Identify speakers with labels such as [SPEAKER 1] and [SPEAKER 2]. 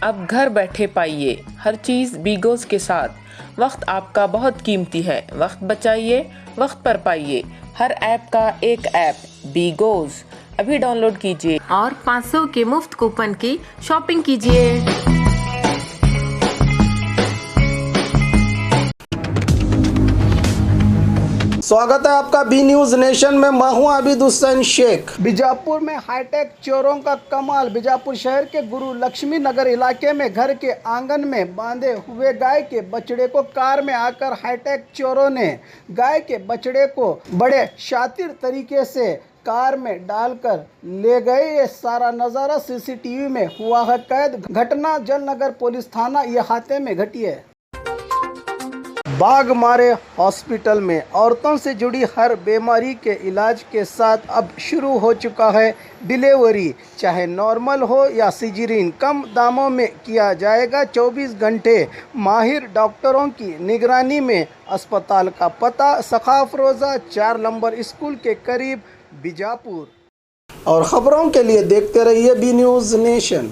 [SPEAKER 1] अब घर बैठे पाइए हर चीज़ बीगोज़ के साथ। वक्त आपका बहुत कीमती है, वक्त बचाइए, वक्त पर पाइए। हर ऐप का एक ऐप बीगोज़ अभी डाउनलोड कीजिए और 500 के मुफ्त कूपन की शॉपिंग कीजिए।
[SPEAKER 2] स्वागत है आपका बी न्यूज नेशन में। मैं हूं आबिद हुसैन शेख। बीजापुर में हाईटेक चोरों का कमाल। बीजापुर शहर के गुरु लक्ष्मी नगर इलाके में घर के आंगन में बांधे हुए गाय के बछड़े को कार में आकर हाईटेक चोरों ने गाय के बछड़े को बड़े शातिर तरीके से कार में डालकर ले गए। ये सारा नज़ारा सीसीटीवी में हुआ है कैद। घटना जलनगर पुलिस थाना इहाते में घटी है। बाघ मारे हॉस्पिटल में औरतों से जुड़ी हर बीमारी के इलाज के साथ अब शुरू हो चुका है डिलीवरी। चाहे नॉर्मल हो या सिजेरियन, कम दामों में किया जाएगा। 24 घंटे माहिर डॉक्टरों की निगरानी में। अस्पताल का पता सखाफ रोज़ा 4 नंबर स्कूल के करीब बीजापुर। और ख़बरों के लिए देखते रहिए बी न्यूज़ नेशन।